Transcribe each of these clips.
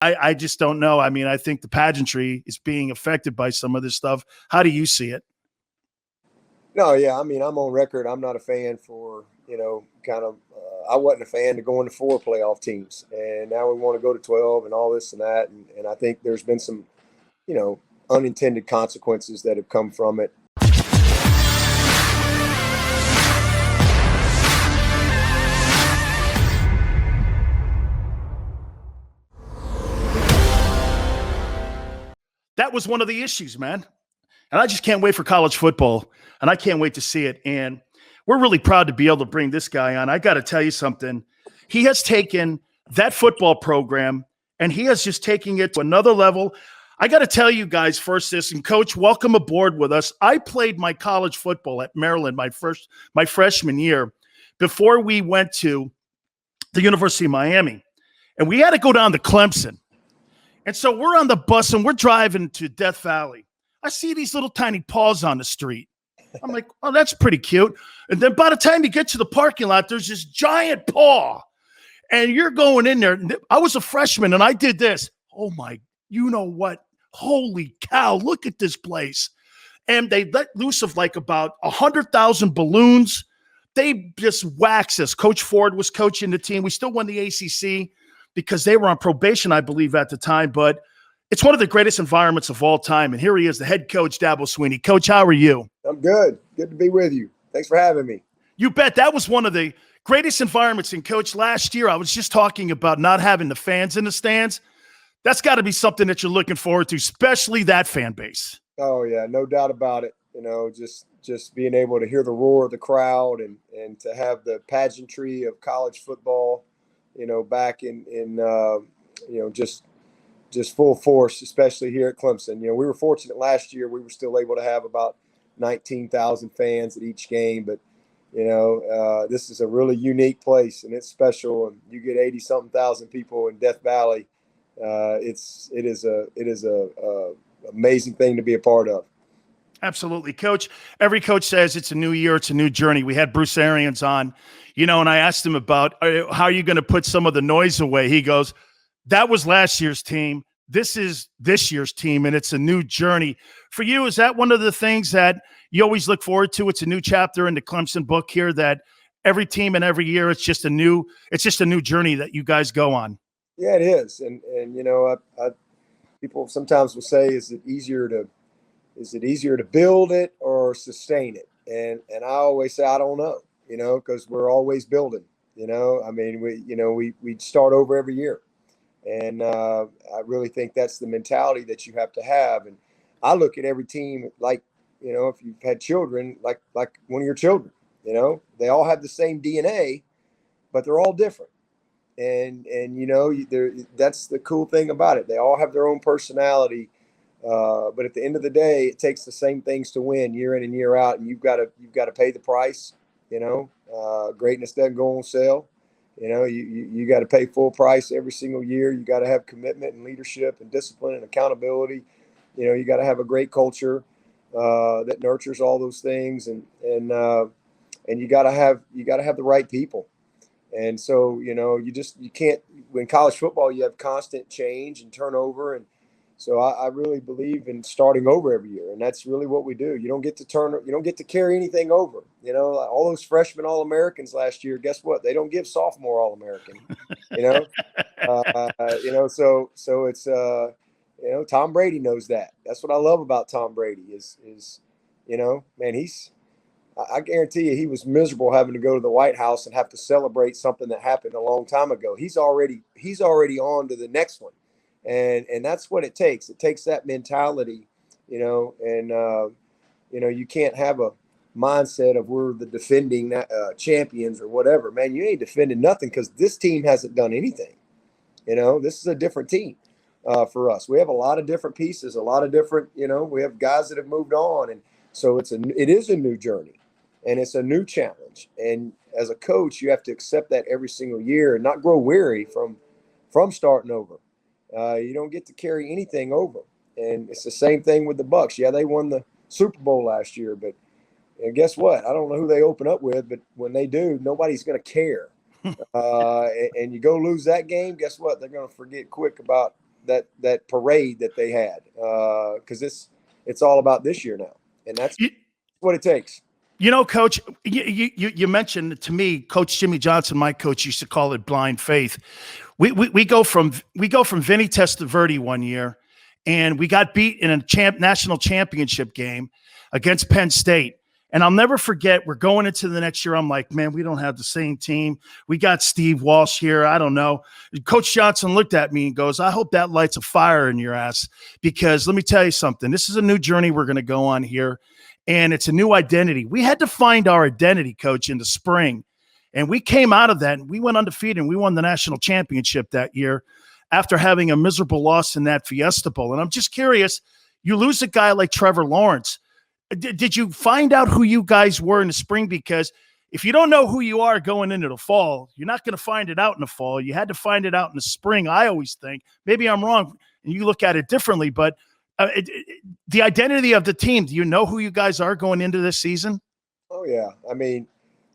I just don't know. I mean, I think the pageantry is being affected by some of this stuff. How do you see it? No, yeah. I mean, I'm on record. I'm not a fan for, I wasn't a fan to going to 4 playoff teams. And now we want to go to 12 and all this and that. And I think there's been some, unintended consequences that have come from it. That was one of the issues, man. And I just can't wait for college football, and I can't wait to see it. And we're really proud to be able to bring this guy on. I got to tell you something. He has taken that football program, and he has just taken it to another level. I got to tell you guys first this, and Coach, welcome aboard with us. I played my college football at Maryland my freshman year before we went to the University of Miami, and we had to go down to Clemson. And so we're on the bus and we're driving to Death Valley. I see these little tiny paws on the street. I'm like, oh, that's pretty cute. And then by the time you get to the parking lot, there's this giant paw. And you're going in there. I was a freshman and I did this. Oh my, you know what? Holy cow, look at this place. And they let loose of like about 100,000 balloons. They just waxed us. Coach Ford was coaching the team. We still won the ACC. Because they were on probation, I believe, at the time. But it's one of the greatest environments of all time. And here he is, the head coach, Dabo Swinney. Coach, how are you? I'm good. Good to be with you. Thanks for having me. You bet. That was one of the greatest environments. And, Coach, last year I was just talking about not having the fans in the stands. That's got to be something that you're looking forward to, especially that fan base. Oh, yeah, no doubt about it. Just being able to hear the roar of the crowd and to have the pageantry of college football back in just full force, especially here at Clemson. We were fortunate last year. We were still able to have about 19,000 fans at each game. But, this is a really unique place and it's special. And you get 80-something thousand people in Death Valley. It is a amazing thing to be a part of. Absolutely, Coach. Every coach says it's a new year, it's a new journey. We had Bruce Arians on, and I asked him about how are you going to put some of the noise away. He goes, that was last year's team. This is this year's team, and it's a new journey. For you, is that one of the things that you always look forward to? It's a new chapter in the Clemson book here that every team and every year it's just a new journey that you guys go on. Yeah, it is. And people sometimes will say, is it easier to build it or sustain it? And I always say, I don't know, because we're always building, I mean, we start over every year. And I really think that's the mentality that you have to have. And I look at every team like, if you've had children, like one of your children, they all have the same DNA, but they're all different. And that's the cool thing about it. They all have their own personality. But at the end of the day, it takes the same things to win year in and year out, and you've got to pay the price. Greatness doesn't go on sale. You got to pay full price every single year. You got to have commitment and leadership and discipline and accountability. You got to have a great culture that nurtures all those things, and you got to have the right people. And so you can't. In college football, you have constant change and turnover, and so I really believe in starting over every year, and that's really what we do. You don't get to carry anything over. All those freshman All-Americans last year, guess what? They don't give sophomore All-American. So it's Tom Brady knows that. That's what I love about Tom Brady is man, I guarantee you he was miserable having to go to the White House and have to celebrate something that happened a long time ago. He's already on to the next one. And that's what it takes. It takes that mentality, and you can't have a mindset of we're the defending champions or whatever. Man, you ain't defending nothing because this team hasn't done anything. This is a different team for us. We have a lot of different pieces, a lot of different, we have guys that have moved on. And so it is a new journey and it's a new challenge. And as a coach, you have to accept that every single year and not grow weary from starting over. You don't get to carry anything over. And it's the same thing with the Bucs. Yeah, they won the Super Bowl last year, but guess what? I don't know who they open up with, but when they do, nobody's going to care. And you go lose that game, guess what? They're going to forget quick about that parade that they had, because it's all about this year now, and that's what it takes. You know, Coach, you mentioned to me, Coach Jimmy Johnson, my coach, used to call it blind faith. We go from Vinny Testaverde one year, and we got beat in a national championship game against Penn State. And I'll never forget, we're going into the next year. I'm like, man, we don't have the same team. We got Steve Walsh here. I don't know. Coach Johnson looked at me and goes, I hope that lights a fire in your ass, because let me tell you something. This is a new journey we're going to go on here, and it's a new identity. We had to find our identity, Coach, in the spring. And we came out of that, and we went undefeated, and we won the national championship that year after having a miserable loss in that Fiesta Bowl. And I'm just curious, you lose a guy like Trevor Lawrence. Did you find out who you guys were in the spring? Because if you don't know who you are going into the fall, you're not going to find it out in the fall. You had to find it out in the spring, I always think. Maybe I'm wrong, and you look at it differently, but the identity of the team, do you know who you guys are going into this season? Oh, yeah. I mean,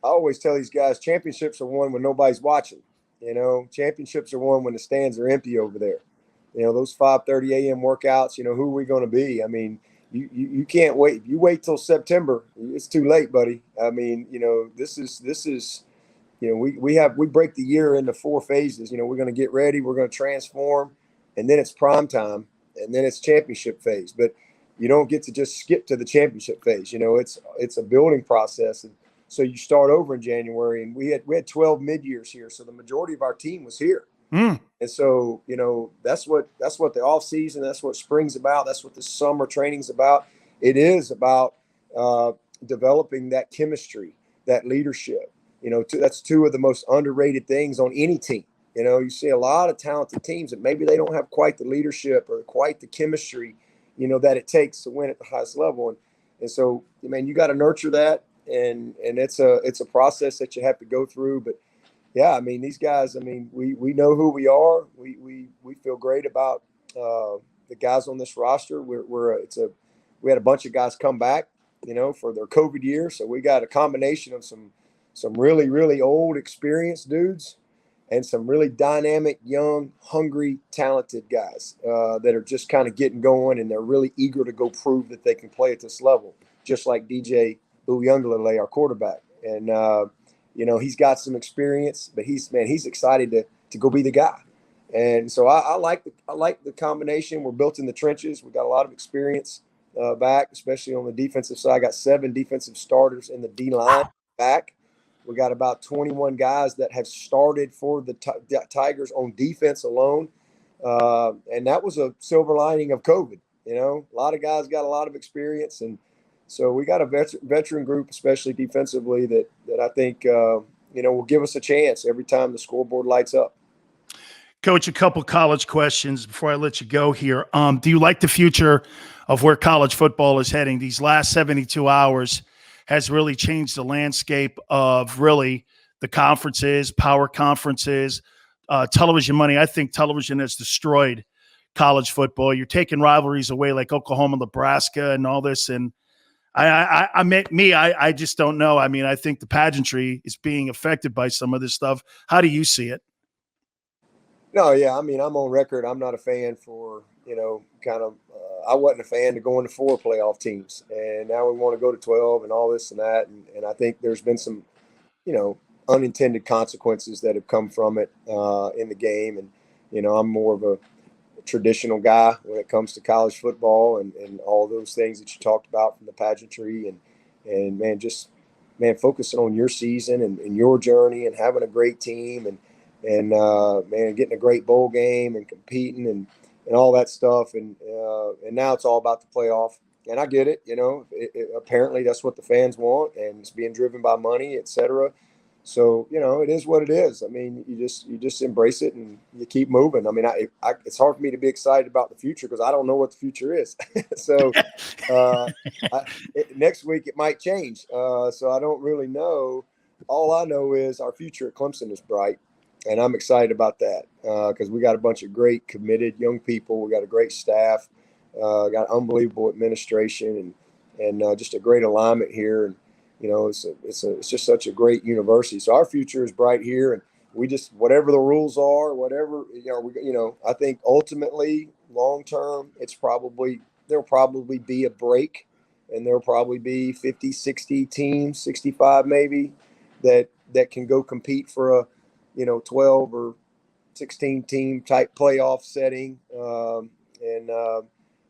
I always tell these guys championships are won when nobody's watching. You know, championships are won when the stands are empty over there. You know, those 5:30 a.m. workouts, you know, who are we going to be? I mean, you can't wait. If you wait till September, it's too late, buddy. I mean, you know, this is, you know, we break the year into 4 phases. You know, we're going to get ready, we're going to transform, and then it's prime time, and then it's championship phase. But you don't get to just skip to the championship phase. You know, it's a building process. And so you start over in January, and we had 12 mid-years here. So the majority of our team was here. And so, you know, that's what the off season, that's what spring's about. That's what the summer training's about. It is about developing that chemistry, that leadership. You know, that's 2 of the most underrated things on any team. You know, you see a lot of talented teams that maybe they don't have quite the leadership or quite the chemistry, you know, that it takes to win at the highest level. And so, I mean, you got to nurture that, and it's a process that you have to go through. But yeah, I mean, these guys, I mean, we know who we are. We feel great about the guys on this roster. We had a bunch of guys come back, you know, for their COVID year. So we got a combination of some really, really old, experienced dudes and some really dynamic, young, hungry, talented guys that are just kind of getting going, and they're really eager to go prove that they can play at this level, just like DJ Uyunglele, our quarterback. And you know, he's got some experience, but he's excited to go be the guy. And so I like the combination. We're built in the trenches. We got a lot of experience back, especially on the defensive side. I got 7 defensive starters in the D line back. We got about 21 guys that have started for the Tigers on defense alone. And that was a silver lining of COVID. You know, a lot of guys got a lot of experience, and so we got a veteran group, especially defensively, that I think, you know, will give us a chance every time the scoreboard lights up. Coach, a couple college questions before I let you go here. Do you like the future of where college football is heading? These last 72 hours has really changed the landscape of really the conferences, power conferences, television money. I think television has destroyed college football. You're taking rivalries away like Oklahoma, Nebraska, and all this, and I just don't know. I mean, I think the pageantry is being affected by some of this stuff. How do you see it? No, yeah. I mean, I'm on record. I'm not a fan for, you know, kind of, I wasn't a fan to go into 4 playoff teams, and now we want to go to 12 and all this and that. And I think there's been some, you know, unintended consequences that have come from it in the game. And, you know, I'm more of a traditional guy when it comes to college football and all those things that you talked about from the pageantry and man, focusing on your season and your journey and having a great team and man, getting a great bowl game and competing and all that stuff. And now it's all about the playoff. And I get it, you know, apparently that's what the fans want, and it's being driven by money, et cetera. So, you know, it is what it is. I mean, you just embrace it and you keep moving. I mean, it's hard for me to be excited about the future because I don't know what the future is. So next week it might change. So I don't really know. All I know is our future at Clemson is bright, and I'm excited about that because we got a bunch of great, committed young people. We got a great staff, got unbelievable administration, and just a great alignment here. And you know, it's just such a great university. So our future is bright here, and we just, whatever the rules are, whatever, I think ultimately long term, there'll probably be a break, and there'll probably be 50, 60 teams, 65 maybe, that can go compete for a, 12 or 16 team type playoff setting.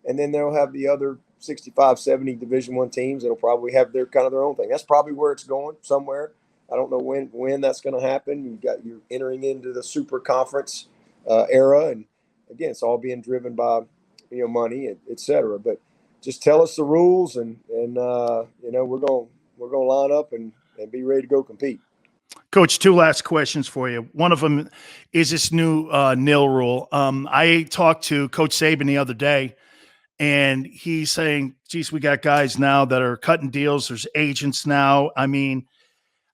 And then they'll have the other 65, 70 Division I teams that'll probably have their own thing. That's probably where it's going somewhere. I don't know when that's going to happen. You're entering into the super conference era, and again, it's all being driven by money, et cetera. But just tell us the rules, and we're going to line up and be ready to go compete. Coach, two last questions for you. One of them is this new NIL rule. I talked to Coach Saban the other day, and he's saying, geez, we got guys now that are cutting deals. There's agents now. I mean,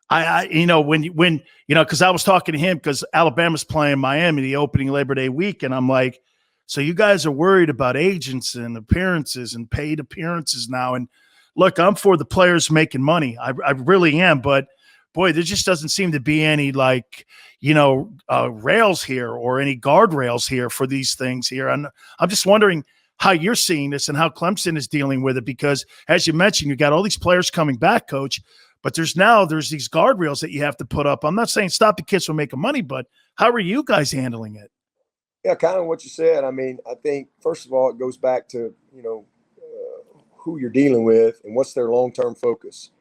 because I was talking to him because Alabama's playing Miami the opening Labor Day week. And I'm like, so you guys are worried about agents and appearances and paid appearances now. And look, I'm for the players making money. I really am. But boy, there just doesn't seem to be any rails here or any guardrails here for these things here. And I'm just wondering how you're seeing this and how Clemson is dealing with it, because as you mentioned, you got all these players coming back, Coach, but there's these guardrails that you have to put up. I'm not saying stop the kids from making money, but how are you guys handling it? Yeah, kind of what you said. I mean, I think first of all, it goes back to, who you're dealing with and what's their long-term focus.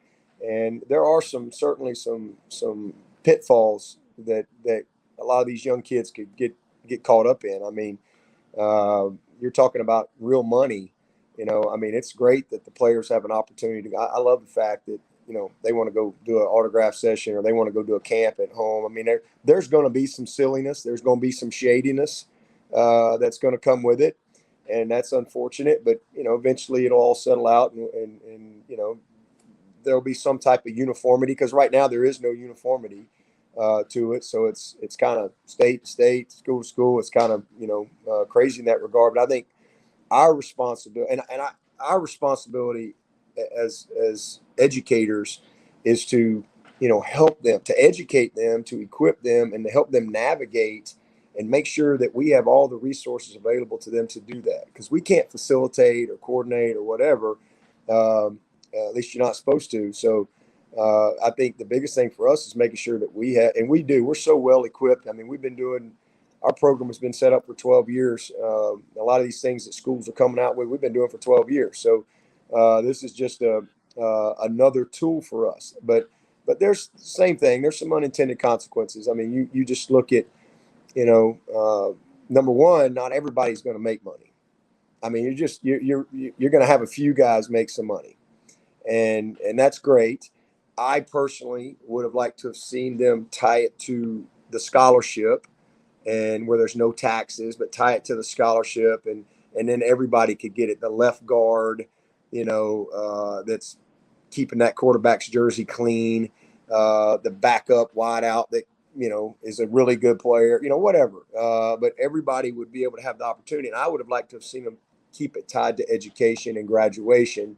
And there are certainly some pitfalls that a lot of these young kids could get caught up in. I mean, you're talking about real money. I mean, it's great that the players have an opportunity. I love the fact that, they want to go do an autograph session or they want to go do a camp at home. I mean, there's going to be some silliness. There's going to be some shadiness that's going to come with it. And that's unfortunate, but, eventually it'll all settle out and there'll be some type of uniformity, because right now there is no uniformity to it. So it's kind of state to state, school to school. It's kind of, crazy in that regard. But I think our responsibility our responsibility as educators is to, help them, to educate them, to equip them, and to help them navigate and make sure that we have all the resources available to them to do that. Because we can't facilitate or coordinate or whatever. At least you're not supposed to. So I think the biggest thing for us is making sure that we're so well equipped. I mean, our program has been set up for 12 years. A lot of these things that schools are coming out with, we've been doing for 12 years. So this is just another tool for us. But there's the same thing. There's some unintended consequences. I mean, you just look at, number one, not everybody's going to make money. I mean, you're going to have a few guys make some money, and that's great. I personally would have liked to have seen them tie it to the scholarship, and where there's no taxes, but tie it to the scholarship, and then everybody could get it. The left guard, that's keeping that quarterback's jersey clean, the backup wideout that, is a really good player, whatever. But everybody would be able to have the opportunity. And I would have liked to have seen them keep it tied to education and graduation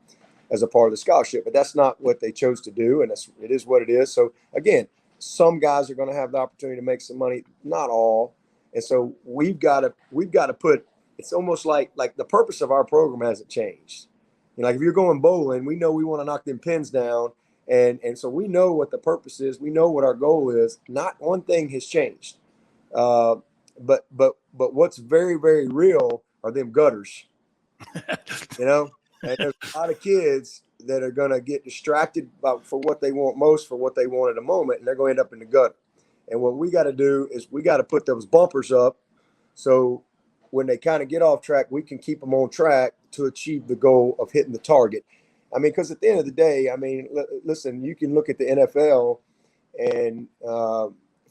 as a part of the scholarship. But that's not what they chose to do. And it is what it is. So, again, some guys are going to have the opportunity to make some money, not all. And so we've got to put, it's almost like the purpose of our program hasn't changed. Like if you're going bowling, we know we want to knock them pins down. And so we know what the purpose is. We know what our goal is. Not one thing has changed. But what's very, very real are them gutters, and there's a lot of kids that are going to get distracted for what they want most, for what they want at a moment, and they're going to end up in the gutter. And what we got to do is we got to put those bumpers up so when they kind of get off track, we can keep them on track to achieve the goal of hitting the target. I mean, because at the end of the day, I mean, listen, you can look at the NFL and,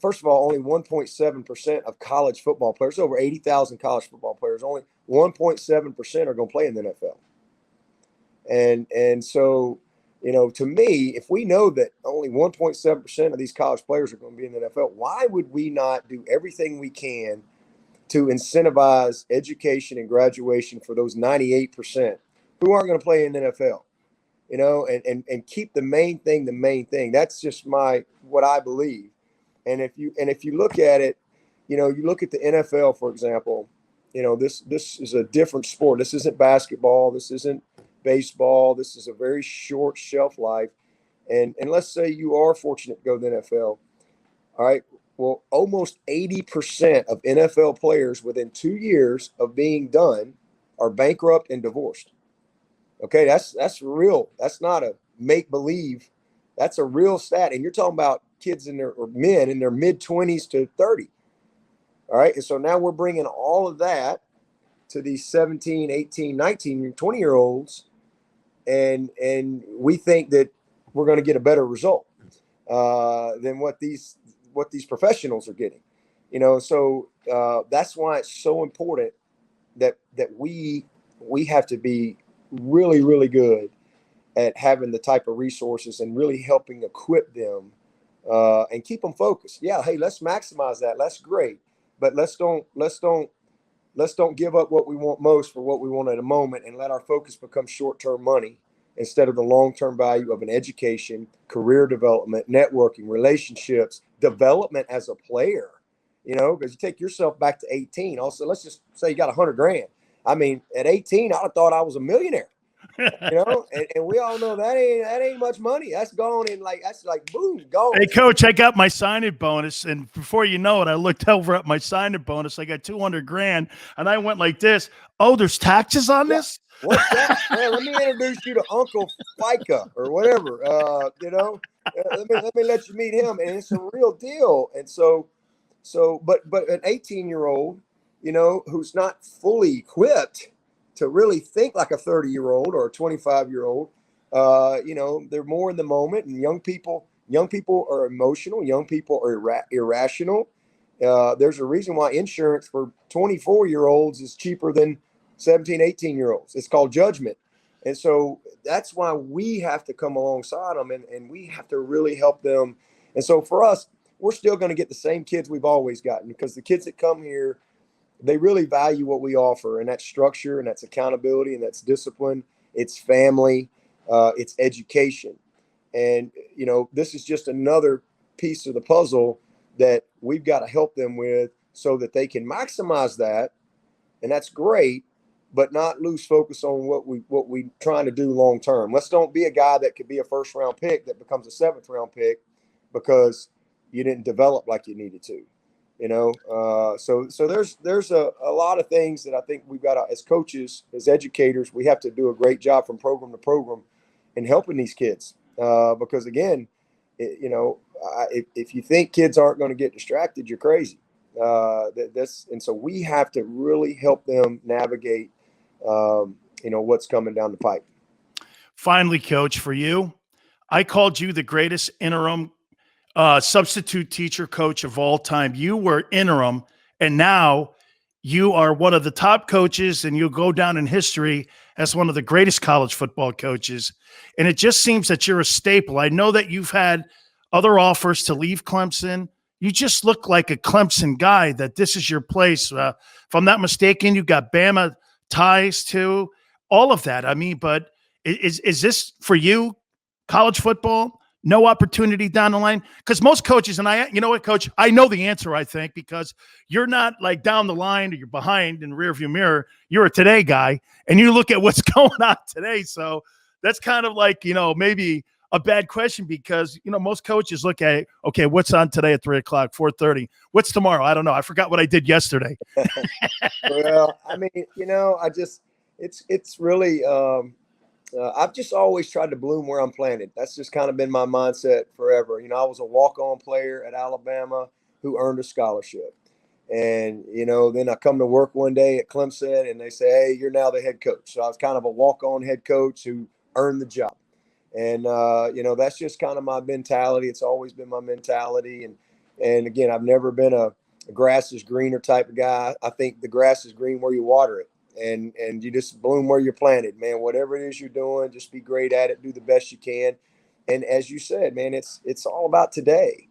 first of all, only 1.7% of college football players, over 80,000 college football players, only 1.7% are going to play in the NFL. And so, to me, if we know that only 1.7% of these college players are going to be in the NFL, why would we not do everything we can to incentivize education and graduation for those 98% who aren't going to play in the NFL? And keep the main thing the main thing. That's just what I believe. And if you look at it, you look at the NFL, for example, this is a different sport. This isn't basketball. This isn't baseball. This is a very short shelf life. And let's say you are fortunate to go to the NFL. All right. Well, almost 80% of NFL players within 2 years of being done are bankrupt and divorced. Okay, that's real. That's not a make believe. That's a real stat. And you're talking about kids or men in their mid 20s to 30. All right. And so now we're bringing all of that to these 17, 18, 19, 20-year-olds. And we think that we're going to get a better result than what these professionals are getting. So that's why it's so important that we have to be really, really good at having the type of resources and really helping equip them and keep them focused. Yeah, hey, let's maximize that. That's great, but let's don't give up what we want most for what we want at a moment, and let our focus become short-term money instead of the long-term value of an education, career development, networking, relationships, development as a player. Because you take yourself back to 18. Also, let's just say you got $100,000. I mean, at 18, I'd have thought I was a millionaire. And we all know that ain't much money. That's gone in that's boom, gone. Hey, Coach, I got my signing bonus, and before you know it, I looked over at my signing bonus. I got $200,000, and I went like this. Oh, there's taxes on this? What's that? Man, let me introduce you to Uncle FICA or whatever. Let me let you meet him, and it's a real deal. And so, but an 18-year-old, who's not fully equipped to really think like a 30-year-old or a 25-year-old, they're more in the moment. And young people are emotional. Young people are irrational. There's a reason why insurance for 24-year-olds is cheaper than 17, 18-year-olds. It's called judgment. And so that's why we have to come alongside them and we have to really help them. And so for us, we're still going to get the same kids we've always gotten, because the kids that come here, they really value what we offer, and that's structure, and that's accountability, and that's discipline. It's family, it's education. And, this is just another piece of the puzzle that we've got to help them with so that they can maximize that. And that's great, but not lose focus on what we trying to do long term. Let's don't be a guy that could be a first round pick that becomes a 7th round pick because you didn't develop like you needed to. So there's a lot of things that I think we've got to, as coaches, as educators, we have to do a great job from program to program in helping these kids. Because again, if you think kids aren't going to get distracted, you're crazy. And so we have to really help them navigate, what's coming down the pipe. Finally, Coach, for you, I called you the greatest interim substitute teacher coach of all time. You were interim, and now you are one of the top coaches, and you'll go down in history as one of the greatest college football coaches. And it just seems that you're a staple. I know that you've had other offers to leave Clemson. You just look like a Clemson guy, that this is your place. If I'm not mistaken, you got Bama ties too, all of that. I mean, but is this for you, college football? No opportunity down the line? Because most coaches, and you know what, Coach, I know the answer, I think, because you're not like down the line or you're behind in the rearview mirror. You're a today guy, and you look at what's going on today. So that's kind of like, maybe a bad question, because, most coaches look at, okay, what's on today at 3:00, 4:30? What's tomorrow? I don't know. I forgot what I did yesterday. Well, I mean, it's really, I've just always tried to bloom where I'm planted. That's just kind of been my mindset forever. I was a walk-on player at Alabama who earned a scholarship. And, then I come to work one day at Clemson and they say, hey, you're now the head coach. So I was kind of a walk-on head coach who earned the job. And, that's just kind of my mentality. It's always been my mentality. And again, I've never been a grass is greener type of guy. I think the grass is green where you water it. And you just bloom where you're planted, man. Whatever it is you're doing, just be great at it. Do the best you can. And as you said, man, it's all about today.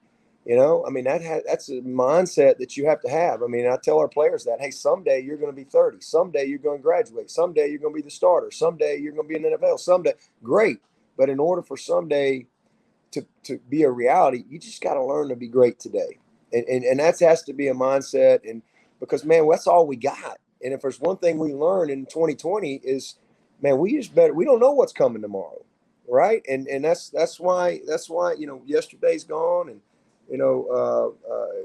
I mean, that's a mindset that you have to have. I mean, I tell our players that, hey, someday you're going to be 30. Someday you're going to graduate. Someday you're going to be the starter. Someday you're going to be in the NFL. Someday, great. But in order for someday to be a reality, you just got to learn to be great today. And that has to be a mindset. And because, man, that's all we got. And if there's one thing we learned in 2020 is, man, we don't know what's coming tomorrow. Right. And that's why, yesterday's gone, and,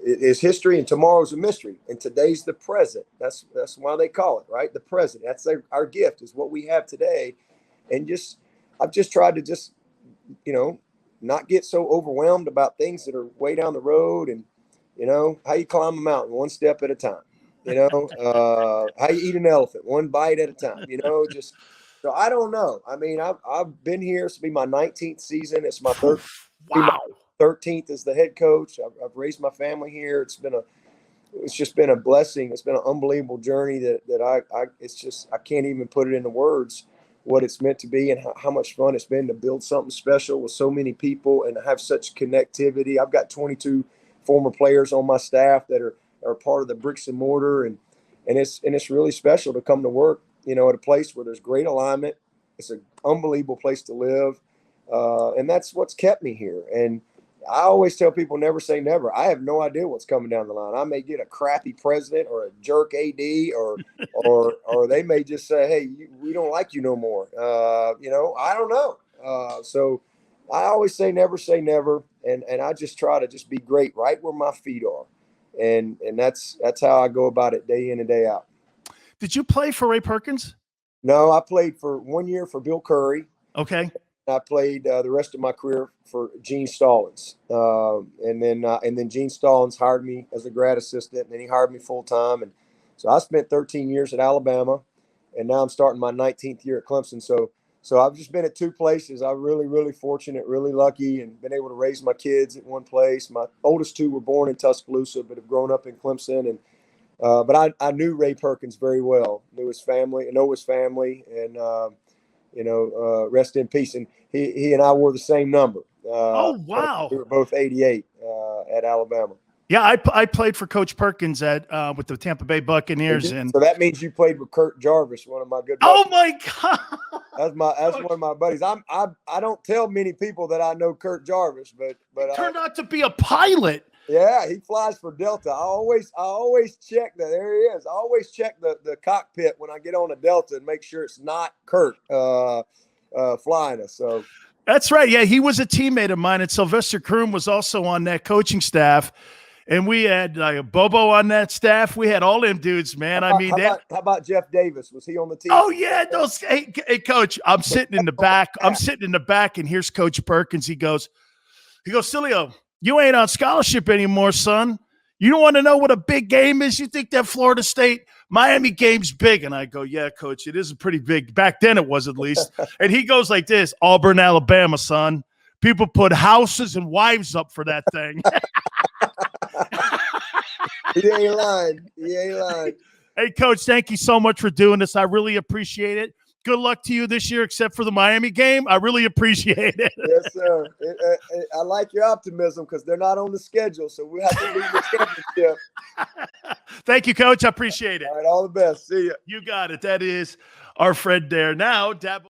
it is history, and tomorrow's a mystery, and today's the present. That's why they call it, right, the present. That's our gift, is what we have today. And I've just tried to not get so overwhelmed about things that are way down the road, and how you climb a mountain one step at a time, how you eat an elephant one bite at a time, so I don't know. I mean, I've been here. This will be my 19th season. It's my third. Wow. 13th as the head coach. I've raised my family here. It's just been a blessing. It's been an unbelievable journey that I can't even put it into words what it's meant to be, and how much fun it's been to build something special with so many people and have such connectivity. I've got 22 former players on my staff that are part of the bricks and mortar, and it's really special to come to work, at a place where there's great alignment. It's an unbelievable place to live. And that's what's kept me here. And I always tell people, never say never. I have no idea what's coming down the line. I may get a crappy president or a jerk AD, or they may just say, hey, we don't like you no more. I don't know. So I always say never. And I just try to just be great right where my feet are. And that's how I go about it day in and day out. Did you play for Ray Perkins? No, I played for 1 year for Bill Curry. Okay. I played the rest of my career for Gene Stallings, and then Gene Stallings hired me as a grad assistant, and then he hired me full time. And so I spent 13 years at Alabama, and now I'm starting my 19th year at Clemson. So I've just been at two places. I'm really, really fortunate, really lucky, and been able to raise my kids at one place. My oldest two were born in Tuscaloosa, but have grown up in Clemson. And but I knew Ray Perkins very well, knew his family, and rest in peace. And he and I wore the same number. Oh, wow. We were both 88 at Alabama. Yeah, I played for Coach Perkins with the Tampa Bay Buccaneers, and so that means you played with Kurt Jarvis, one of my good buddies. Oh my God, that's one of my buddies. I don't tell many people that I know Kurt Jarvis, but he turned out to be a pilot. Yeah, he flies for Delta. I always check that. There he is. I always check the cockpit when I get on a Delta and make sure it's not Kurt flying us. So that's right. Yeah, he was a teammate of mine, and Sylvester Kroom was also on that coaching staff. And we had Bobo on that staff. We had all them dudes, man. How about Jeff Davis? Was he on the team? Oh yeah, hey, Coach, I'm sitting in the back. And here's Coach Perkins. He goes, Cilio, you ain't on scholarship anymore, son. You don't want to know what a big game is? You think that Florida State Miami game's big? And I go, yeah, Coach, it is pretty big. Back then it was, at least. And he goes like this: Auburn, Alabama, son. People put houses and wives up for that thing. He ain't lying. Hey, Coach, thank you so much for doing this. I really appreciate it. Good luck to you this year, except for the Miami game. I really appreciate it. Yes, sir. I like your optimism because they're not on the schedule, so we have to leave the championship. Thank you, Coach. I appreciate it. All right, all the best. See you. You got it. That is our friend there. Now, Dabo.